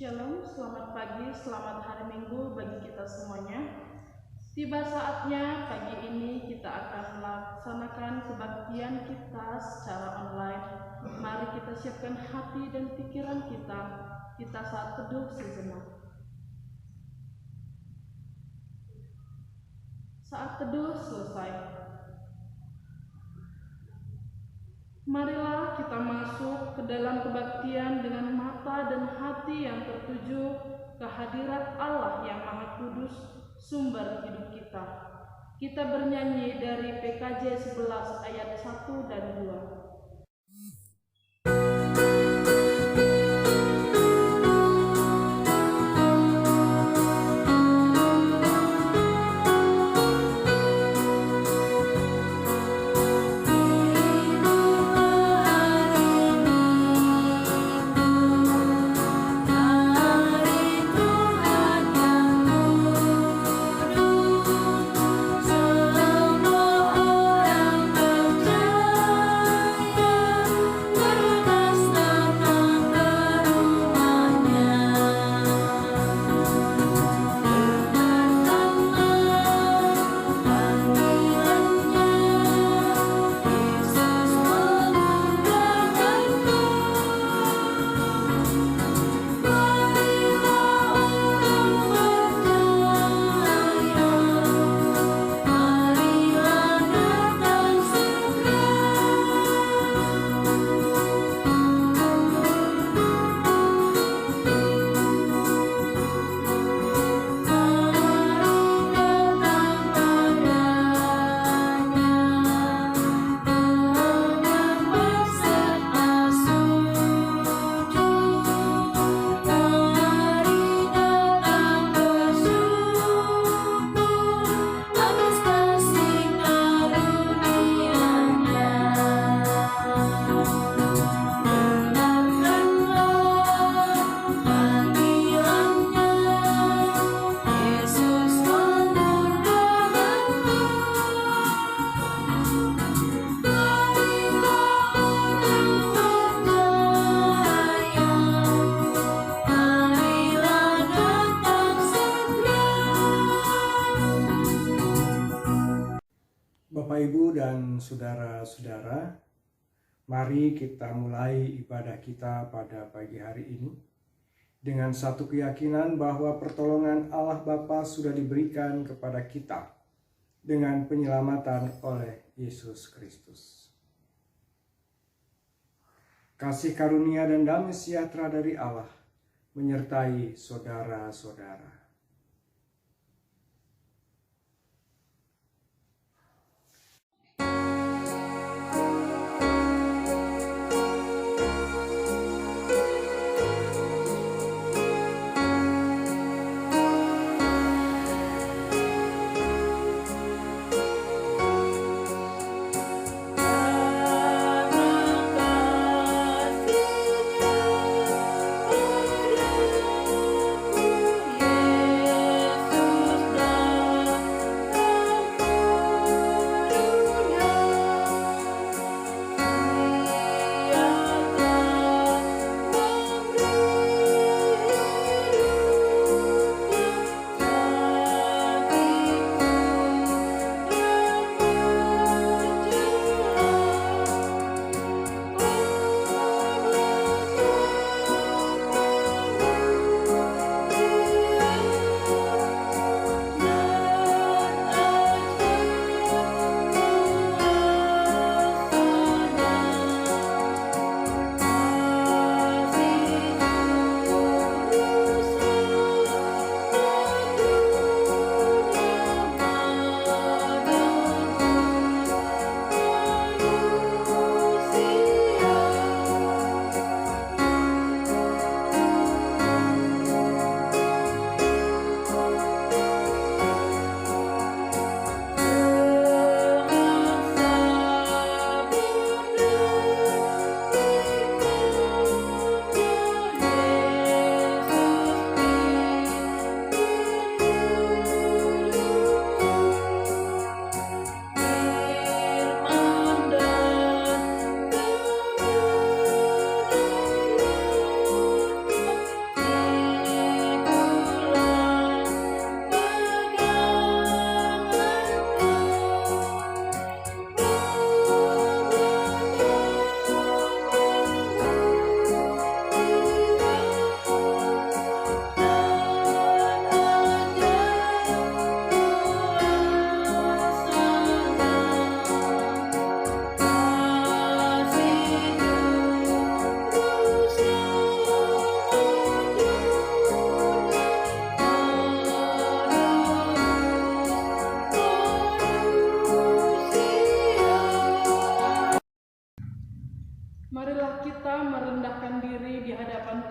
Shalom, selamat pagi, selamat hari Minggu bagi kita semuanya. Tiba saatnya pagi ini kita akan melaksanakan kebaktian kita secara online. Mari kita siapkan hati dan pikiran kita saat teduh sejenak. Saat teduh selesai, marilah kita masuk ke dalam kebaktian dengan mata dan hati yang tertuju ke hadirat Allah yang Maha Kudus, sumber hidup kita. Kita bernyanyi dari PKJ 11 ayat 1 dan 2. Bapak, Ibu, dan saudara-saudara, mari kita mulai ibadah kita pada pagi hari ini dengan satu keyakinan bahwa pertolongan Allah Bapa sudah diberikan kepada kita dengan penyelamatan oleh Yesus Kristus. Kasih karunia dan damai sejahtera dari Allah menyertai saudara-saudara. Yeah.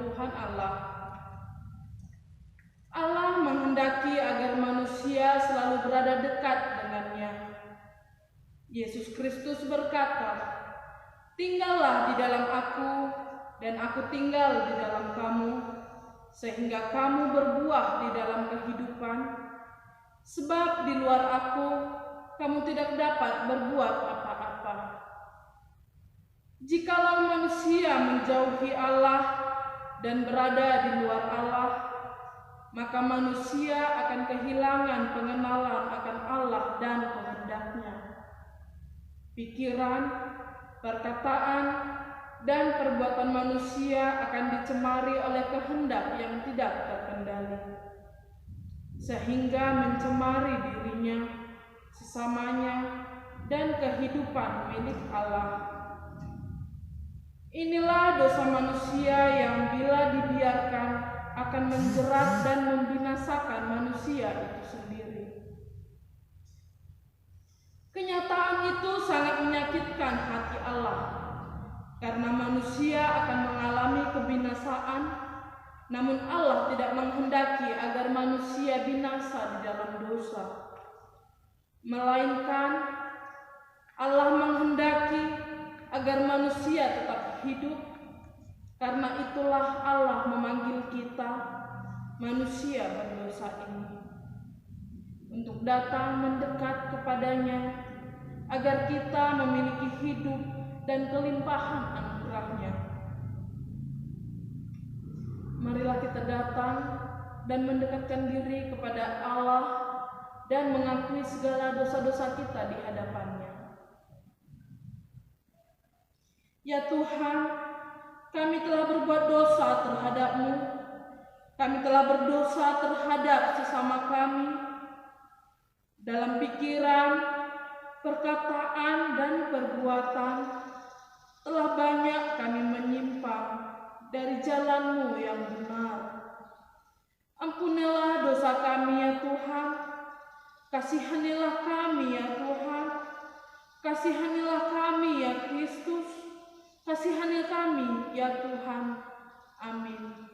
Tuhan Allah. Allah menghendaki agar manusia selalu berada dekat dengannya. Yesus Kristus berkata, "Tinggallah di dalam aku, dan aku tinggal di dalam kamu, sehingga kamu berbuah di dalam kehidupan. Sebab di luar aku, kamu tidak dapat berbuat apa-apa." Jikalau manusia menjauhi Allah dan berada di luar Allah, maka manusia akan kehilangan pengenalan akan Allah dan kehendak-Nya. Pikiran, perkataan, dan perbuatan manusia akan dicemari oleh kehendak yang tidak terkendali, sehingga mencemari dirinya, sesamanya, dan kehidupan milik Allah. Inilah dosa manusia yang bila dibiarkan akan menjerat dan membinasakan manusia itu sendiri. Kenyataan itu sangat menyakitkan hati Allah, karena manusia akan mengalami kebinasaan, namun Allah tidak menghendaki agar manusia binasa di dalam dosa. Melainkan Allah menghendaki agar manusia tetap hidup. Karena itulah Allah memanggil kita, manusia berdosa ini, untuk datang mendekat kepadanya, agar kita memiliki hidup dan kelimpahan anugerah-Nya. Marilah kita datang dan mendekatkan diri kepada Allah dan mengakui segala dosa-dosa kita di hadapan-Nya. Ya Tuhan, kami telah berbuat dosa terhadap-Mu. Kami telah berdosa terhadap sesama kami dalam pikiran, perkataan, dan perbuatan. Telah banyak kami menyimpang dari jalan-Mu yang benar. Ampunilah dosa kami ya Tuhan. Kasihanilah kami ya Tuhan. Kasihanilah kami ya Kristus. Kasihani kami ya Tuhan. Amin.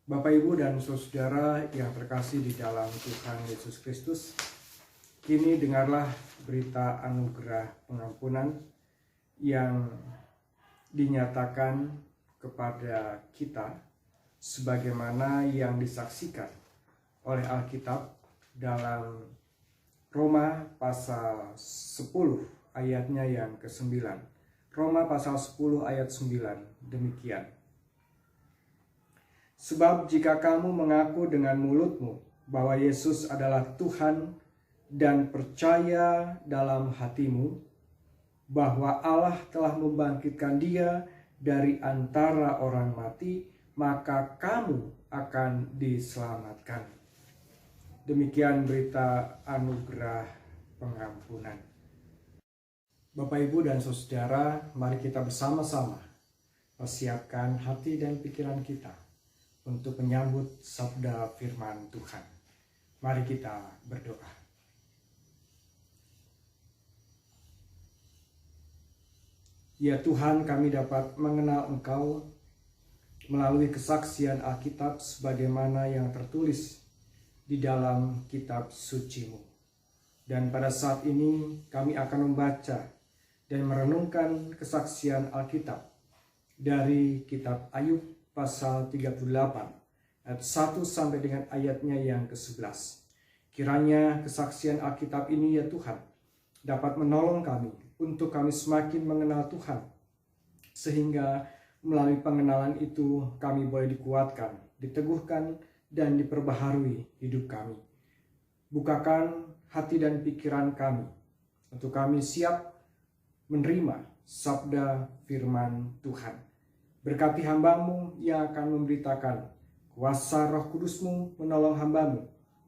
Bapak, Ibu, dan saudara yang terkasih di dalam Tuhan Yesus Kristus, kini dengarlah berita anugerah pengampunan yang dinyatakan kepada kita sebagaimana yang disaksikan oleh Alkitab dalam Roma pasal 10 ayatnya yang ke-9. Roma pasal 10 ayat 9 demikian. Sebab jika kamu mengaku dengan mulutmu bahwa Yesus adalah Tuhan dan percaya dalam hatimu bahwa Allah telah membangkitkan Dia dari antara orang mati, maka kamu akan diselamatkan. Demikian berita anugerah pengampunan. Bapak, Ibu, dan saudara, mari kita bersama-sama persiapkan hati dan pikiran kita untuk menyambut sabda firman Tuhan. Mari kita berdoa. Ya Tuhan, kami dapat mengenal Engkau melalui kesaksian Alkitab sebagaimana yang tertulis di dalam kitab suci-Mu, Dan pada saat ini kami akan membaca dan merenungkan kesaksian Alkitab dari kitab Ayub pasal 38 ayat 1 sampai dengan ayatnya yang ke-11. Kiranya kesaksian Alkitab ini ya Tuhan dapat menolong kami untuk kami semakin mengenal Tuhan, sehingga melalui pengenalan itu kami boleh dikuatkan, diteguhkan, dan diperbaharui hidup kami. Bukakan hati dan pikiran kami untuk kami siap menerima sabda firman Tuhan. Berkati hamba-Mu yang akan memberitakan, kuasa Roh Kudus-Mu menolong hamba-Mu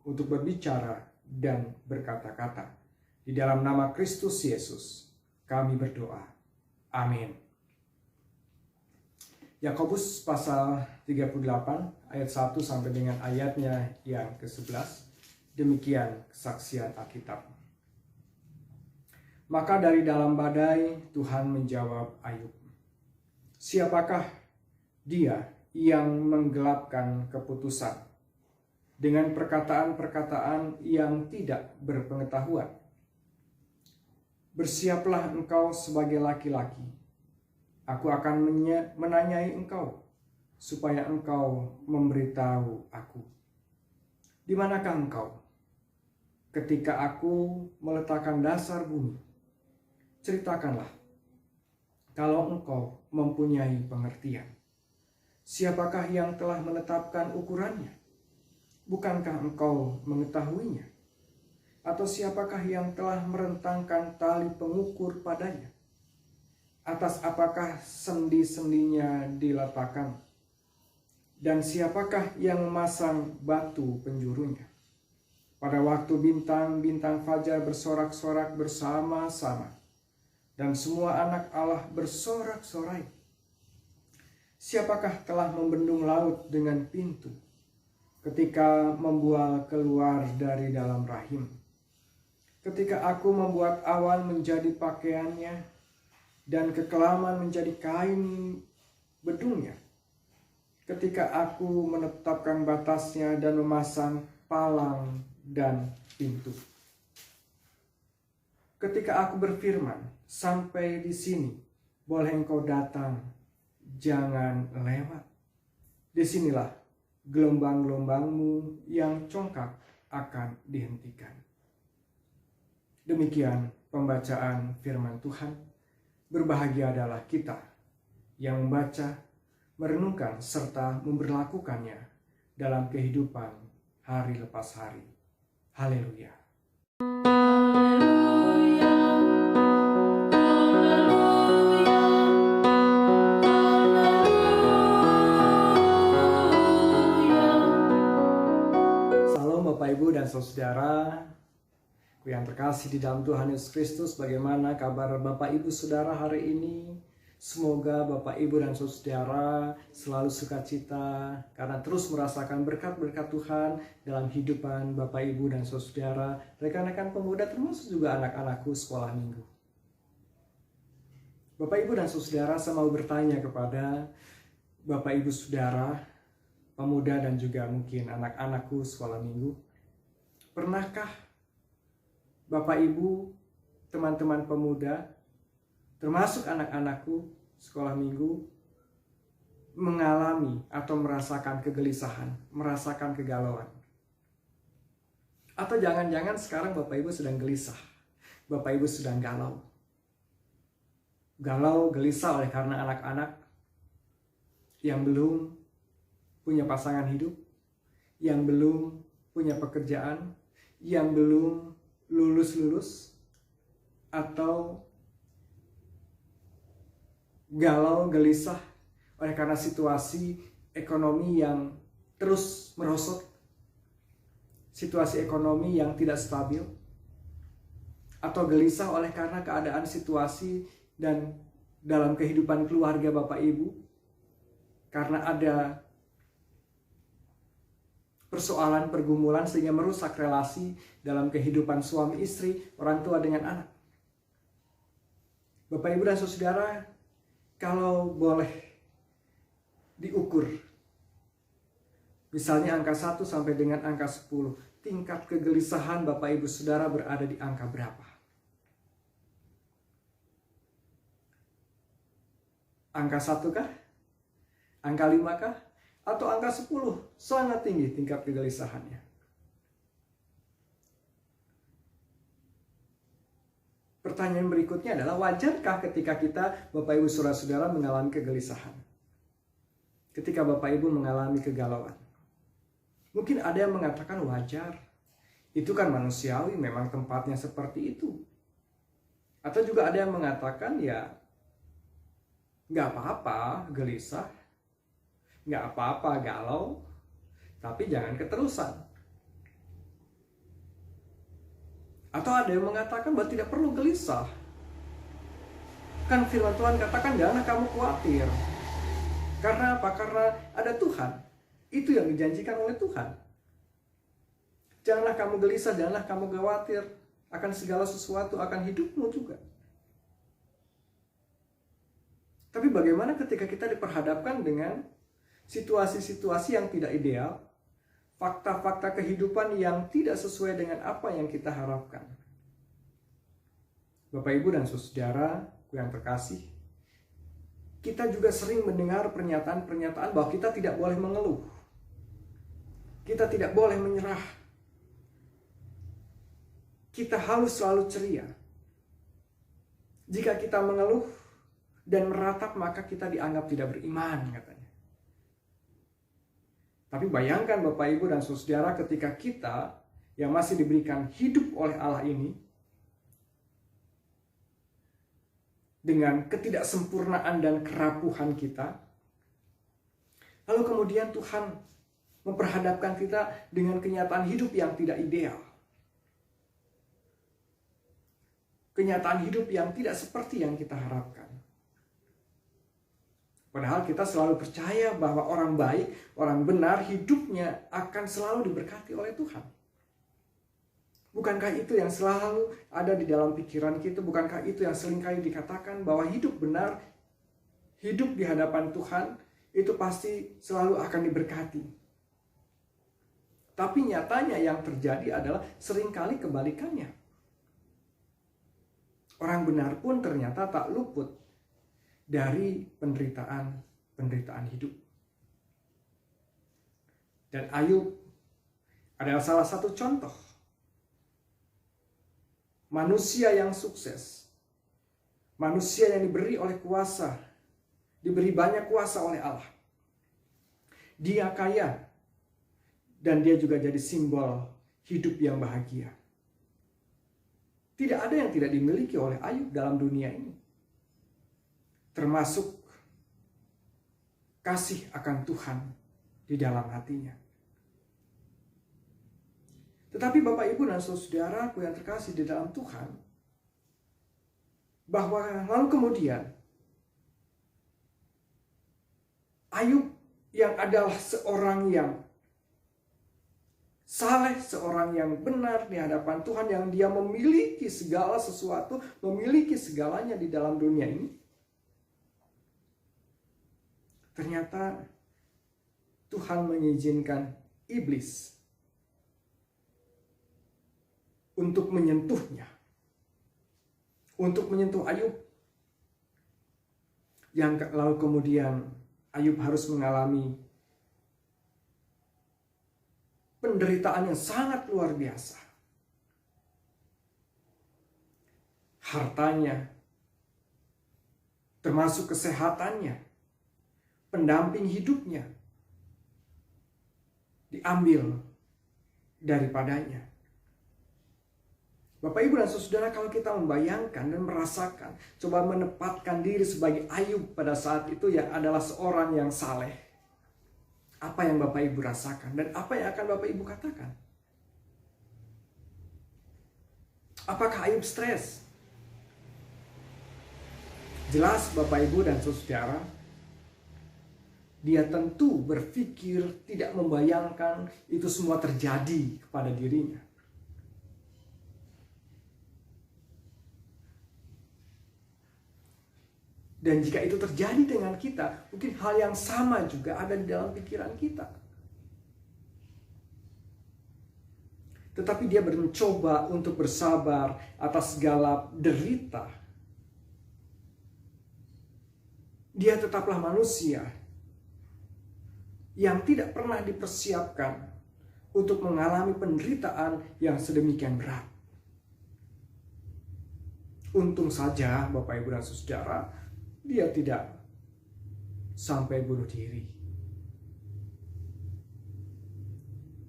untuk berbicara dan berkata-kata. Di dalam nama Kristus Yesus kami berdoa. Amin. Yakobus pasal 38 ayat 1 sampai dengan ayatnya yang ke-11. Demikian kesaksian Alkitab. Maka dari dalam badai Tuhan menjawab Ayub, siapakah dia yang menggelapkan keputusan dengan perkataan-perkataan yang tidak berpengetahuan? Bersiaplah engkau sebagai laki-laki. Aku akan menanyai engkau, supaya engkau memberitahu aku. Di manakah engkau ketika aku meletakkan dasar bumi? Ceritakanlah, kalau engkau mempunyai pengertian. Siapakah yang telah menetapkan ukurannya? Bukankah engkau mengetahuinya? Atau siapakah yang telah merentangkan tali pengukur padanya? Atas apakah sendi-sendinya diletakkan? Dan siapakah yang memasang batu penjurunya? Pada waktu bintang-bintang fajar bersorak-sorak bersama-sama, dan semua anak Allah bersorak-sorai. Siapakah telah membendung laut dengan pintu, ketika membual keluar dari dalam rahim? Ketika aku membuat awan menjadi pakaiannya, dan kekelaman menjadi kain bedungnya. Ketika aku menetapkan batasnya dan memasang palang dan pintu. Ketika aku berfirman, sampai di sini, boleh engkau datang, jangan lewat. Disinilah gelombang-gelombangmu yang congkak akan dihentikan. Demikian pembacaan firman Tuhan. Berbahagia adalah kita yang membaca, merenungkan, serta memberlakukannya dalam kehidupan hari lepas hari. Haleluya. Salam Bapak Ibu dan saudara yang terkasih di dalam Tuhan Yesus Kristus. Bagaimana kabar Bapak Ibu Saudara hari ini? Semoga Bapak Ibu dan saudara selalu sukacita karena terus merasakan berkat-berkat Tuhan dalam kehidupan Bapak Ibu dan saudara, rekan-rekan pemuda, termasuk juga anak-anakku sekolah minggu. Bapak Ibu dan saudara, saya mau bertanya kepada Bapak Ibu saudara, pemuda dan juga mungkin anak-anakku sekolah minggu, pernahkah Bapak Ibu, teman-teman pemuda, termasuk anak-anakku sekolah minggu, mengalami atau merasakan kegelisahan, merasakan kegalauan? Atau jangan-jangan sekarang Bapak Ibu sedang gelisah, Bapak Ibu sedang galau. Galau, gelisah oleh karena anak-anak yang belum punya pasangan hidup, yang belum punya pekerjaan, yang belum lulus-lulus, atau galau, gelisah oleh karena situasi ekonomi yang terus merosot, situasi ekonomi yang tidak stabil, atau gelisah oleh karena keadaan situasi dan dalam kehidupan keluarga Bapak Ibu, karena ada persoalan, pergumulan sehingga merusak relasi dalam kehidupan suami istri, orang tua dengan anak. Bapak Ibu dan saudara, kalau boleh diukur Misalnya angka 1 sampai dengan angka 10. Tingkat kegelisahan Bapak Ibu Saudara berada di angka berapa? Angka 1 kah? Angka 5 kah? Atau angka 10? Sangat tinggi tingkat kegelisahannya. Pertanyaan berikutnya adalah, wajarkah ketika kita, Bapak Ibu Saudara-saudara, mengalami kegelisahan? Ketika Bapak Ibu mengalami kegalauan. Mungkin ada yang mengatakan wajar. Itu kan manusiawi, memang tempatnya seperti itu. Atau juga ada yang mengatakan ya nggak apa-apa gelisah, nggak apa-apa galau, tapi jangan keterusan. Atau ada yang mengatakan bahwa tidak perlu gelisah. Kan firman Tuhan katakan janganlah kamu khawatir. Karena apa? Karena ada Tuhan. Itu yang dijanjikan oleh Tuhan. Janganlah kamu gelisah, janganlah kamu khawatir akan segala sesuatu, akan hidupmu juga. Tapi bagaimana ketika kita diperhadapkan dengan situasi-situasi yang tidak ideal, fakta-fakta kehidupan yang tidak sesuai dengan apa yang kita harapkan? Bapak, Ibu, dan saudara yang terkasih, kita juga sering mendengar pernyataan-pernyataan bahwa kita tidak boleh mengeluh. Kita tidak boleh menyerah. Kita harus selalu ceria. Jika kita mengeluh dan meratap, maka kita dianggap tidak beriman, katanya. Tapi bayangkan Bapak, Ibu, dan saudara, ketika kita yang masih diberikan hidup oleh Allah ini, dengan ketidaksempurnaan dan kerapuhan kita, lalu kemudian Tuhan memperhadapkan kita dengan kenyataan hidup yang tidak ideal. Kenyataan hidup yang tidak seperti yang kita harapkan. Padahal kita selalu percaya bahwa orang baik, orang benar, hidupnya akan selalu diberkati oleh Tuhan. Bukankah itu yang selalu ada di dalam pikiran kita? Bukankah itu yang seringkali dikatakan bahwa hidup benar, hidup di hadapan Tuhan, itu pasti selalu akan diberkati. Tapi nyatanya yang terjadi adalah seringkali kebalikannya. Orang benar pun ternyata tak luput dari penderitaan hidup. Dan Ayub adalah salah satu contoh manusia yang sukses, manusia yang diberi oleh kuasa, diberi banyak kuasa oleh Allah. Dia kaya, dan dia juga jadi simbol hidup yang bahagia. Tidak ada yang tidak dimiliki oleh Ayub dalam dunia ini, termasuk kasih akan Tuhan di dalam hatinya. Tetapi Bapak, Ibu, dan saudaraku yang terkasih di dalam Tuhan, bahwa lalu kemudian Ayub yang adalah seorang yang saleh, seorang yang benar di hadapan Tuhan, yang dia memiliki segala sesuatu, memiliki segalanya di dalam dunia ini, ternyata Tuhan mengizinkan iblis untuk menyentuhnya, untuk menyentuh Ayub, yang lalu kemudian Ayub harus mengalami penderitaan yang sangat luar biasa. Hartanya, termasuk kesehatannya, pendamping hidupnya, diambil daripadanya. Bapak, Ibu, dan saudara, kalau kita membayangkan dan merasakan, coba menempatkan diri sebagai Ayub pada saat itu yang adalah seorang yang saleh. Apa yang Bapak Ibu rasakan dan apa yang akan Bapak Ibu katakan? Apakah Ayub stres? Jelas Bapak Ibu dan saudara, dia tentu berpikir, tidak membayangkan itu semua terjadi kepada dirinya. Dan jika itu terjadi dengan kita, mungkin hal yang sama juga ada di dalam pikiran kita. tetapi dia mencoba untuk bersabar atas segala derita. Dia tetaplah manusia yang tidak pernah dipersiapkan untuk mengalami penderitaan yang sedemikian berat. Untung saja Bapak Ibu dan Saudara, dia tidak sampai bunuh diri.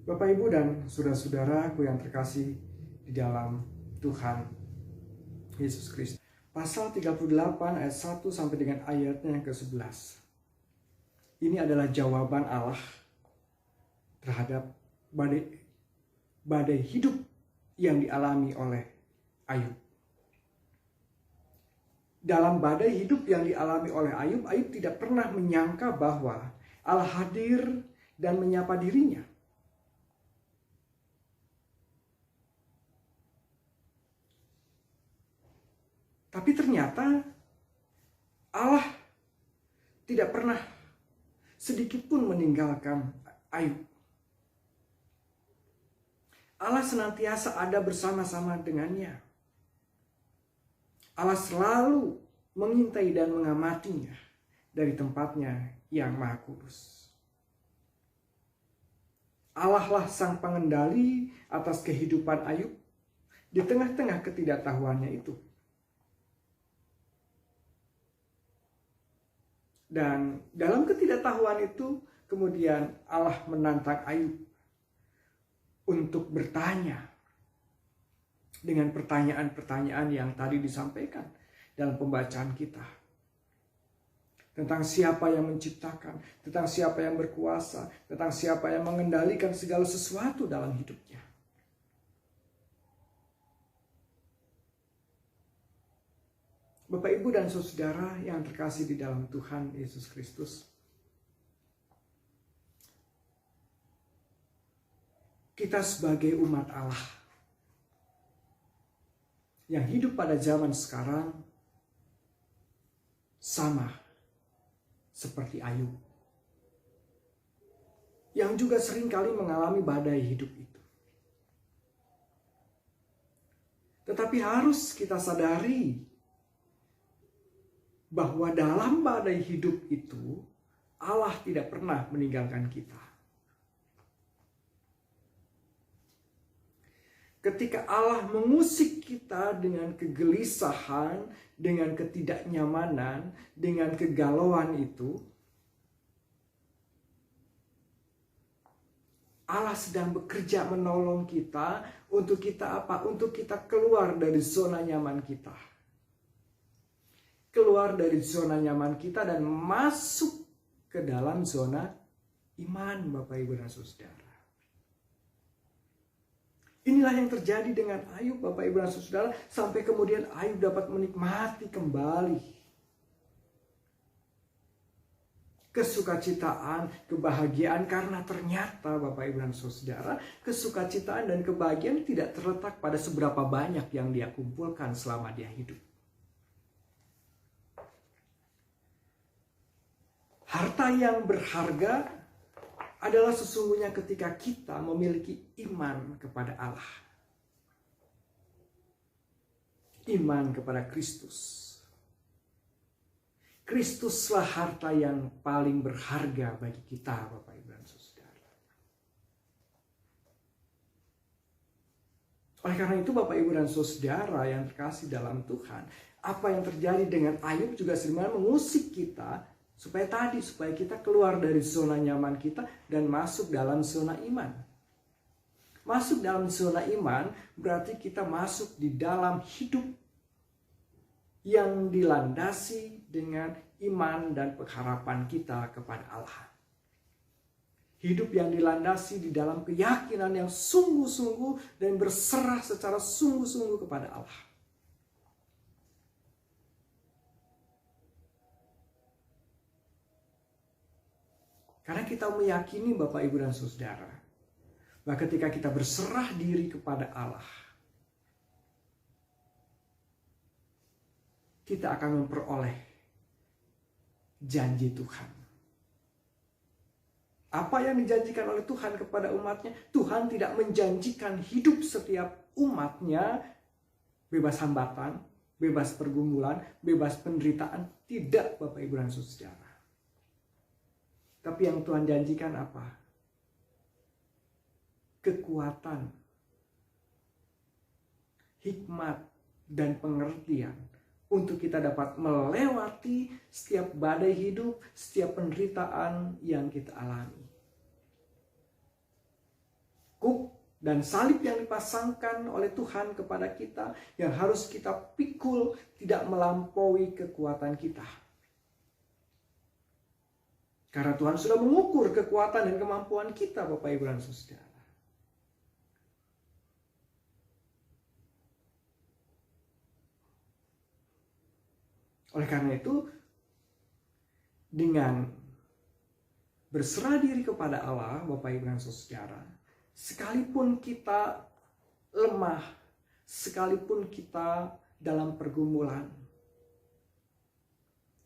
Bapak Ibu dan saudara-saudaraku yang terkasih di dalam Tuhan Yesus Kristus. Pasal 38 ayat 1 sampai dengan ayatnya yang ke-11. Ini adalah jawaban Allah terhadap badai hidup yang dialami oleh Ayub. Dalam badai hidup yang dialami oleh Ayub, Ayub tidak pernah menyangka bahwa Allah hadir dan menyapa dirinya. Tapi ternyata Allah tidak pernah sedikit pun meninggalkan Ayub. Allah senantiasa ada bersama-sama dengannya. Allah selalu mengintai dan mengamatinya dari tempatnya yang maha kudus. Allah lah sang pengendali atas kehidupan Ayub di tengah-tengah ketidaktahuannya itu. Dan dalam ketidaktahuan itu kemudian Allah menantang Ayub untuk bertanya dengan pertanyaan-pertanyaan yang tadi disampaikan dalam pembacaan kita. Tentang siapa yang menciptakan, tentang siapa yang berkuasa, tentang siapa yang mengendalikan segala sesuatu dalam hidupnya. Bapak, Ibu, dan saudara yang terkasih di dalam Tuhan Yesus Kristus. Kita sebagai umat Allah yang hidup pada zaman sekarang sama seperti Ayub, yang juga seringkali mengalami badai hidup itu. Tetapi harus kita sadari bahwa dalam badai hidup itu Allah tidak pernah meninggalkan kita. Ketika Allah mengusik kita dengan kegelisahan, dengan ketidaknyamanan, dengan kegalauan itu, Allah sedang bekerja menolong kita untuk kita apa? Untuk kita keluar dari zona nyaman kita. Keluar dari zona nyaman kita dan masuk ke dalam zona iman, Bapak, Ibu, dan saudara. Inilah yang terjadi dengan Ayub, Bapak, Ibu, dan saudara, sampai kemudian Ayub dapat menikmati kembali kesukacitaan, kebahagiaan, karena ternyata Bapak, Ibu, dan saudara, kesukacitaan dan kebahagiaan tidak terletak pada seberapa banyak yang dia kumpulkan selama dia hidup. Harta yang berharga adalah sesungguhnya ketika kita memiliki iman kepada Allah. Iman kepada Kristus. Kristuslah harta yang paling berharga bagi kita, Bapak, Ibu, dan saudara. Oleh karena itu, Bapak, Ibu, dan saudara yang terkasih dalam Tuhan, apa yang terjadi dengan Ayub juga sebenarnya mengusik kita supaya kita keluar dari zona nyaman kita dan masuk dalam zona iman. Masuk dalam zona iman berarti kita masuk di dalam hidup yang dilandasi dengan iman dan pengharapan kita kepada Allah. Hidup yang dilandasi di dalam keyakinan yang sungguh-sungguh dan berserah secara sungguh-sungguh kepada Allah. Karena kita meyakini, Bapak, Ibu, dan saudara, bahwa ketika kita berserah diri kepada Allah, kita akan memperoleh janji Tuhan. Apa yang dijanjikan oleh Tuhan kepada umatnya? Tuhan tidak menjanjikan hidup setiap umatnya bebas hambatan, bebas pergumulan, bebas penderitaan. Tidak, Bapak Ibu dan Saudara. Tapi yang Tuhan janjikan apa? Kekuatan, hikmat, dan pengertian untuk kita dapat melewati setiap badai hidup, setiap penderitaan yang kita alami. Kuk dan salib yang dipasangkan oleh Tuhan kepada kita yang harus kita pikul tidak melampaui kekuatan kita. Karena Tuhan sudah mengukur kekuatan dan kemampuan kita, Bapak Ibu dan Saudara. Oleh karena itu, dengan berserah diri kepada Allah, Bapak Ibu dan Saudara, sekalipun kita lemah, sekalipun kita dalam pergumulan,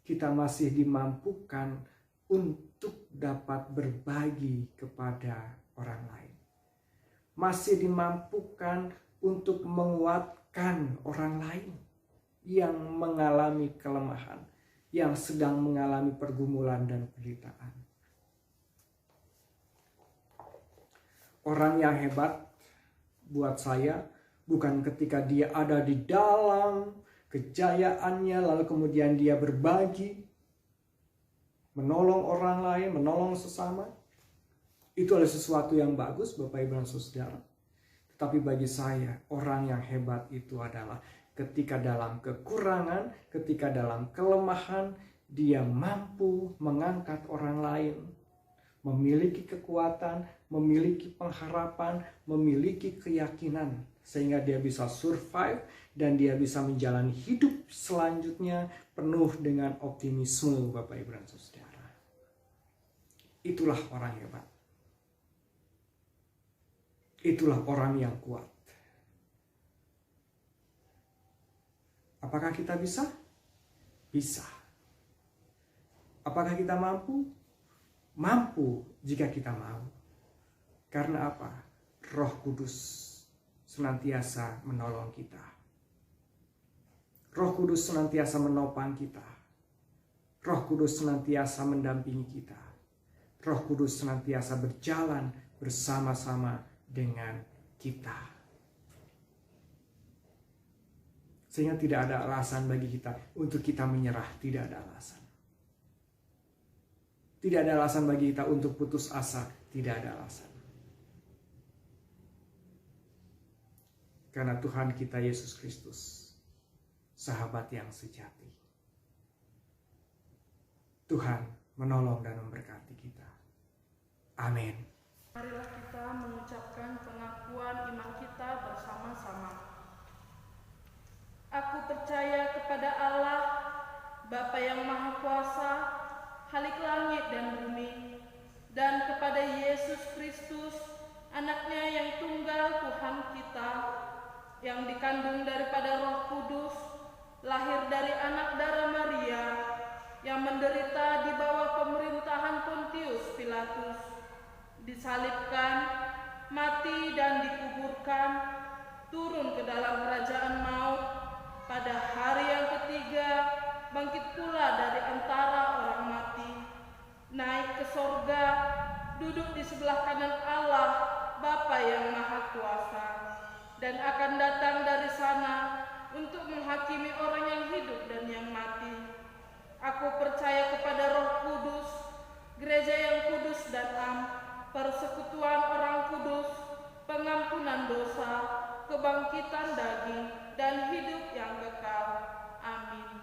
kita masih dimampukan untuk dapat berbagi kepada orang lain. Masih dimampukan untuk menguatkan orang lain yang mengalami kelemahan, yang sedang mengalami pergumulan dan penderitaan. Orang yang hebat buat saya bukan ketika dia ada di dalam kejayaannya lalu kemudian dia berbagi, menolong orang lain, menolong sesama. Itu adalah sesuatu yang bagus, Bapak Ibu dan Saudara. Tetapi bagi saya, orang yang hebat itu adalah ketika dalam kekurangan, ketika dalam kelemahan, dia mampu mengangkat orang lain, memiliki kekuatan, memiliki pengharapan, memiliki keyakinan, sehingga dia bisa survive dan dia bisa menjalani hidup selanjutnya penuh dengan optimisme, Bapak Ibu dan Saudara. Itulah orang hebat. Itulah orang yang kuat. Apakah kita bisa? Bisa. Apakah kita mampu? Mampu jika kita mau. Karena apa? Roh Kudus senantiasa menolong kita. Roh Kudus senantiasa menopang kita. Roh Kudus senantiasa mendampingi kita. Roh Kudus senantiasa berjalan bersama-sama dengan kita. Sehingga tidak ada alasan bagi kita untuk kita menyerah. Tidak ada alasan. Tidak ada alasan bagi kita untuk putus asa. Tidak ada alasan. Karena Tuhan kita Yesus Kristus, sahabat yang sejati. Tuhan menolong dan memberkati kita. Amin. Marilah kita mengucapkan pengakuan iman kita bersama-sama. Aku percaya kepada Allah, Bapa yang Maha Kuasa, Khalik langit dan bumi, dan kepada Yesus Kristus, Anaknya yang tunggal Tuhan kita, yang dikandung daripada Roh Kudus, lahir dari anak darah Maria, yang menderita di bawah pemerintahan Pontius Pilatus, disalibkan, mati dan dikuburkan, turun ke dalam kerajaan maut, pada hari yang ketiga bangkit pula dari antara orang mati, naik ke sorga, duduk di sebelah kanan Allah Bapa yang Maha Kuasa, dan akan datang dari sana untuk menghakimi orang yang hidup dan yang mati. Aku percaya kepada Roh Kudus, gereja yang kudus dan am, persekutuan orang kudus, pengampunan dosa, kebangkitan daging, dan hidup yang kekal. Amin.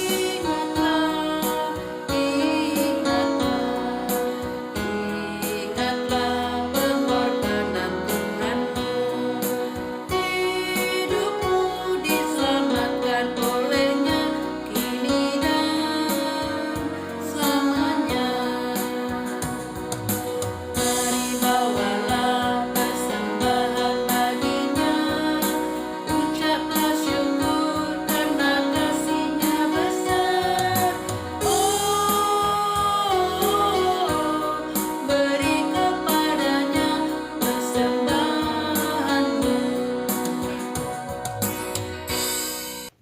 Ingatlah, ingatlah.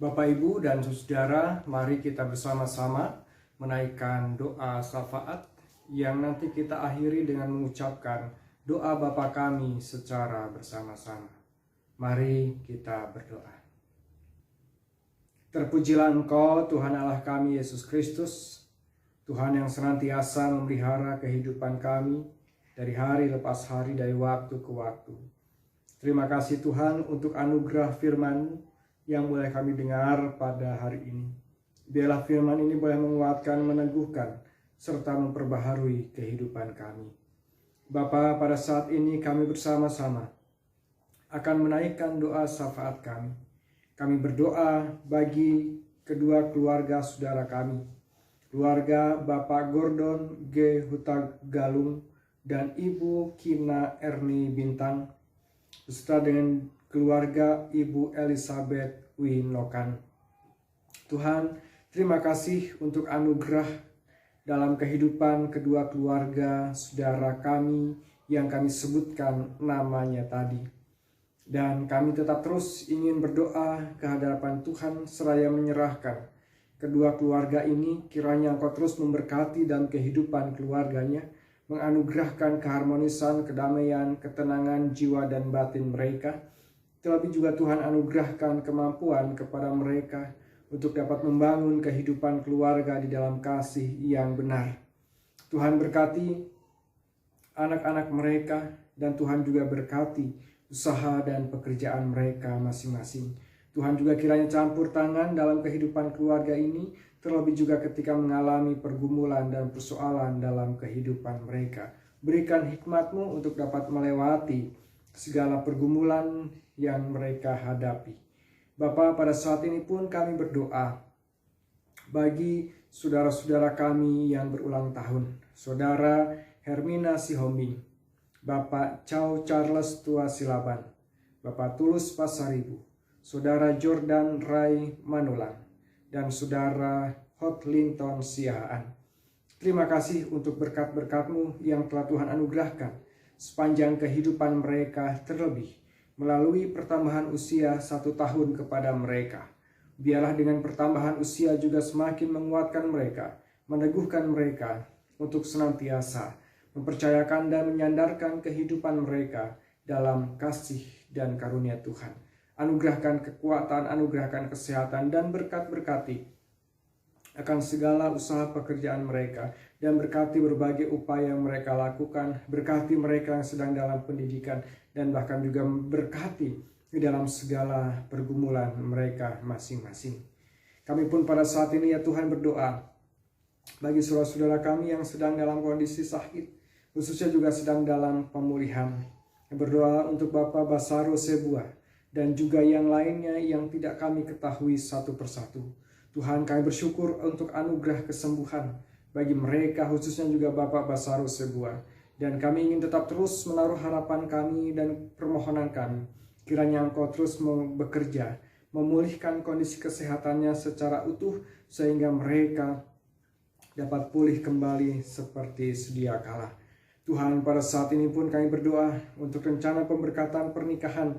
Bapak, Ibu, dan saudara, mari kita bersama-sama menaikkan doa syafaat yang nanti kita akhiri dengan mengucapkan doa Bapa kami secara bersama-sama. Mari kita berdoa. Terpujilah Engkau, Tuhan Allah kami, Yesus Kristus, Tuhan yang senantiasa memelihara kehidupan kami dari hari lepas hari, dari waktu ke waktu. Terima kasih Tuhan untuk anugerah firman-Mu yang boleh kami dengar pada hari ini. Biarlah firman ini boleh menguatkan, meneguhkan, serta memperbaharui kehidupan kami. Bapa, pada saat ini kami bersama-sama akan menaikkan doa syafaat kami. Kami berdoa bagi kedua keluarga saudara kami, keluarga Bapak Gordon G. Hutagalung dan Ibu Kina Erni Bintang, beserta dengan keluarga Ibu Elizabeth Winokan. Tuhan, terima kasih untuk anugerah dalam kehidupan kedua keluarga saudara kami yang kami sebutkan namanya tadi. Dan kami tetap terus ingin berdoa ke hadapan Tuhan seraya menyerahkan kedua keluarga ini, kiranya Engkau terus memberkati dalam kehidupan keluarganya, menganugerahkan keharmonisan, kedamaian, ketenangan jiwa dan batin mereka. Terlebih juga Tuhan anugerahkan kemampuan kepada mereka untuk dapat membangun kehidupan keluarga di dalam kasih yang benar. Tuhan berkati anak-anak mereka dan Tuhan juga berkati usaha dan pekerjaan mereka masing-masing. Tuhan juga kiranya campur tangan dalam kehidupan keluarga ini, terlebih juga ketika mengalami pergumulan dan persoalan dalam kehidupan mereka. Berikan hikmat-Mu untuk dapat melewati segala pergumulan yang mereka hadapi. Bapa, pada saat ini pun kami berdoa bagi saudara-saudara kami yang berulang tahun. Saudara Hermina Sihombing, Bapak Chow Charles Tua Silaban, Bapak Tulus Pasaribu, Saudara Jordan Rai Manulang, dan Saudara Hotlinton Siahaan. Terima kasih untuk berkat-berkat-Mu yang telah Tuhan anugerahkan sepanjang kehidupan mereka, terlebih melalui pertambahan usia 1 tahun kepada mereka. Biarlah dengan pertambahan usia juga semakin menguatkan mereka, meneguhkan mereka untuk senantiasa mempercayakan dan menyandarkan kehidupan mereka dalam kasih dan karunia Tuhan. Anugerahkan kekuatan, anugerahkan kesehatan, dan berkat-berkati akan segala usaha pekerjaan mereka, dan berkati berbagai upaya yang mereka lakukan, berkati mereka yang sedang dalam pendidikan, dan bahkan juga berkati di dalam segala pergumulan mereka masing-masing. Kami pun pada saat ini ya Tuhan berdoa bagi saudara-saudara kami yang sedang dalam kondisi sakit, khususnya juga sedang dalam pemulihan. Berdoa untuk Bapak Basaro Sebuah dan juga yang lainnya yang tidak kami ketahui satu persatu. Tuhan, kami bersyukur untuk anugerah kesembuhan bagi mereka, khususnya juga Bapak Basaro Sebuah. Dan kami ingin tetap terus menaruh harapan kami dan permohonan kami. Kiranya Engkau terus bekerja, memulihkan kondisi kesehatannya secara utuh, sehingga mereka dapat pulih kembali seperti sedia kala. Tuhan, pada saat ini pun kami berdoa untuk rencana pemberkatan pernikahan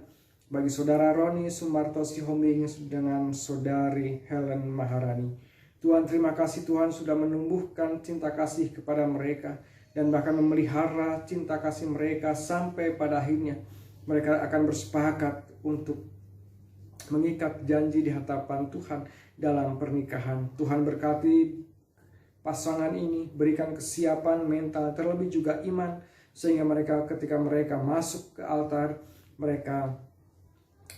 bagi Saudara Roni Sumarto Sihombing dengan Saudari Helen Maharani. Tuhan, terima kasih Tuhan sudah menumbuhkan cinta kasih kepada mereka dan bahkan memelihara cinta kasih mereka sampai pada akhirnya mereka akan bersepakat untuk mengikat janji di hadapan Tuhan dalam pernikahan. Tuhan berkati pasangan ini, berikan kesiapan mental, terlebih juga iman, sehingga mereka ketika mereka masuk ke altar, mereka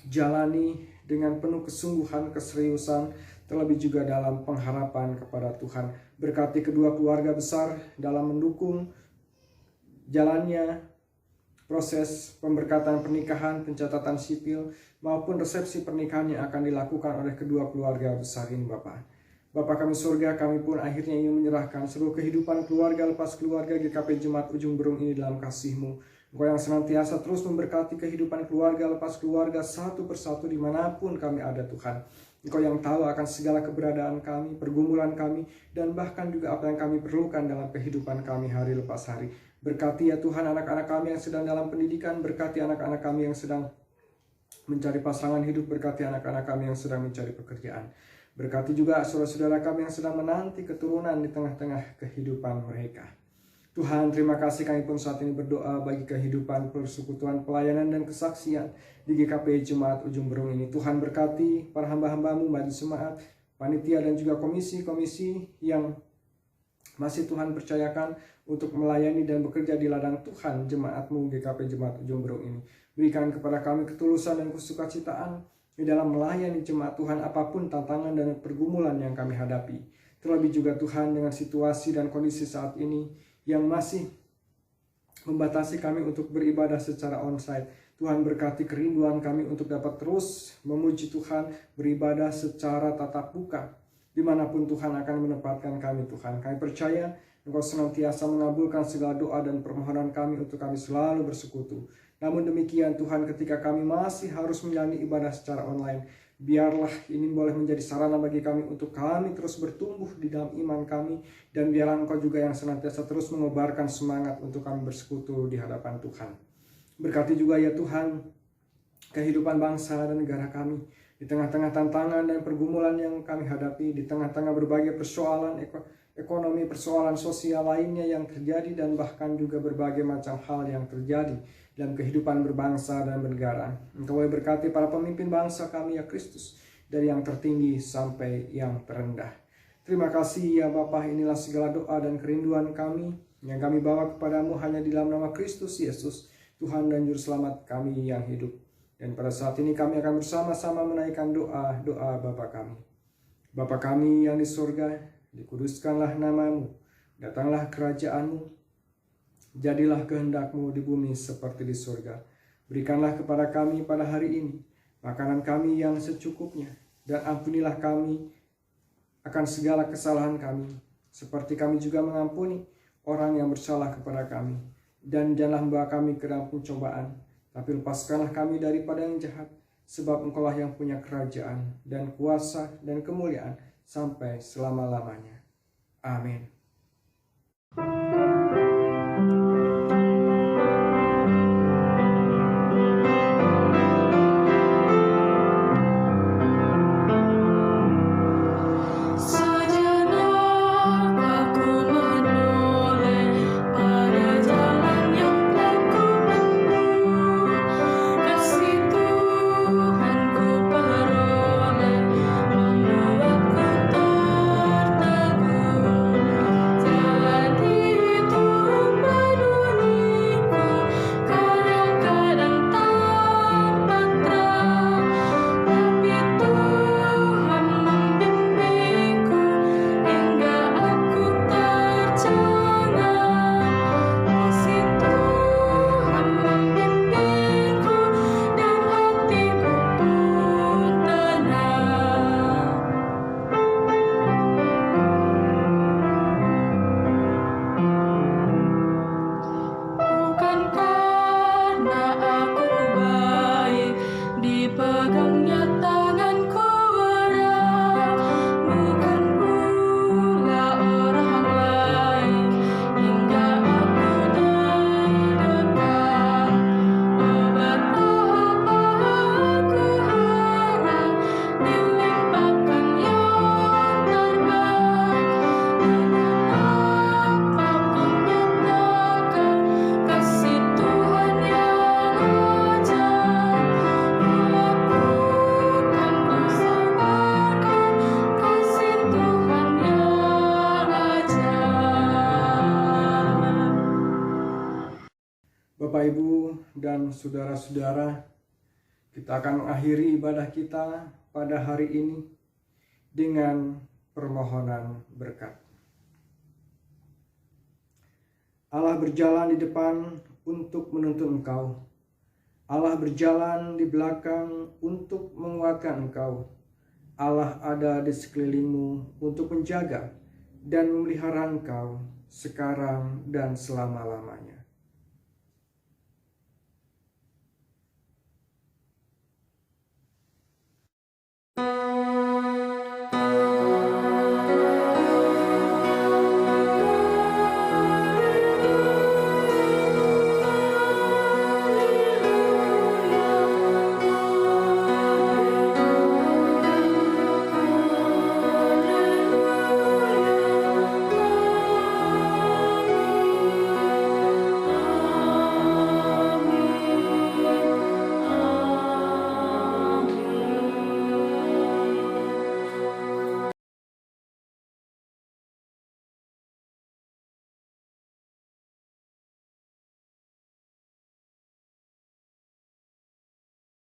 jalani dengan penuh kesungguhan, keseriusan, terlebih juga dalam pengharapan kepada Tuhan. Berkati kedua keluarga besar dalam mendukung jalannya proses pemberkatan pernikahan, pencatatan sipil, maupun resepsi pernikahan yang akan dilakukan oleh kedua keluarga besar ini, Bapak. Bapa kami surga, kami pun akhirnya ingin menyerahkan seluruh kehidupan keluarga lepas keluarga GKP Jemaat Ujung Berung ini dalam kasih-Mu. Engkau yang senantiasa terus memberkati kehidupan keluarga lepas keluarga satu persatu dimanapun kami ada, Tuhan. Engkau yang tahu akan segala keberadaan kami, pergumulan kami, dan bahkan juga apa yang kami perlukan dalam kehidupan kami hari lepas hari. Berkati ya Tuhan anak-anak kami yang sedang dalam pendidikan, berkati anak-anak kami yang sedang mencari pasangan hidup. Berkati anak-anak kami yang sedang mencari pekerjaan. Berkati juga saudara-saudara kami yang sedang menanti keturunan di tengah-tengah kehidupan mereka. Tuhan, terima kasih kami pun saat ini berdoa bagi kehidupan persekutuan, pelayanan, dan kesaksian di GKP Jemaat Ujung Berung ini. Tuhan berkati para hamba-hamba-Mu, majelis jemaat, panitia, dan juga komisi-komisi yang masih Tuhan percayakan untuk melayani dan bekerja di ladang Tuhan Jemaat-Mu GKP Jemaat Ujung Berung ini. Berikan kepada kami ketulusan dan kesukacitaan di dalam melayani jemaat Tuhan, apapun tantangan dan pergumulan yang kami hadapi. Terlebih juga Tuhan, dengan situasi dan kondisi saat ini yang masih membatasi kami untuk beribadah secara onsite. Tuhan, berkati kerinduan kami untuk dapat terus memuji Tuhan, beribadah secara tatap muka dimanapun Tuhan akan menempatkan kami. Tuhan, kami percaya Engkau senantiasa mengabulkan segala doa dan permohonan kami untuk kami selalu bersekutu. Namun demikian Tuhan, ketika kami masih harus menjalani ibadah secara online, biarlah ini boleh menjadi sarana bagi kami untuk kami terus bertumbuh di dalam iman kami, dan biarlah Engkau juga yang senantiasa terus mengobarkan semangat untuk kami bersekutu di hadapan Tuhan. Berkati juga ya Tuhan kehidupan bangsa dan negara kami di tengah-tengah tantangan dan pergumulan yang kami hadapi, di tengah-tengah berbagai persoalan ekonomi, persoalan sosial lainnya yang terjadi, dan bahkan juga berbagai macam hal yang terjadi dalam kehidupan berbangsa dan bernegara. Engkau boleh berkati para pemimpin bangsa kami ya Kristus, dari yang tertinggi sampai yang terendah. Terima kasih ya Bapa, inilah segala doa dan kerinduan kami yang kami bawa kepadamu hanya di dalam nama Kristus Yesus, Tuhan dan Juru Selamat kami yang hidup. Dan pada saat ini kami akan bersama-sama menaikkan doa Bapa kami. Bapa kami yang di surga, dikuduskanlah namamu, datanglah kerajaanmu, jadilah kehendak-Mu di bumi seperti di surga. Berikanlah kepada kami pada hari ini makanan kami yang secukupnya, dan ampunilah kami akan segala kesalahan kami, seperti kami juga mengampuni orang yang bersalah kepada kami. Dan janganlah membawa kami ke dalam pencobaan, tapi lepaskanlah kami daripada yang jahat, sebab Engkaulah yang punya kerajaan dan kuasa dan kemuliaan sampai selama-lamanya. Amin. Bapak, Ibu, dan saudara-saudara, kita akan mengakhiri ibadah kita pada hari ini dengan permohonan berkat. Allah berjalan di depan untuk menuntun engkau. Allah berjalan di belakang untuk menguatkan engkau. Allah ada di sekelilingmu untuk menjaga dan memelihara engkau sekarang dan selama-lamanya.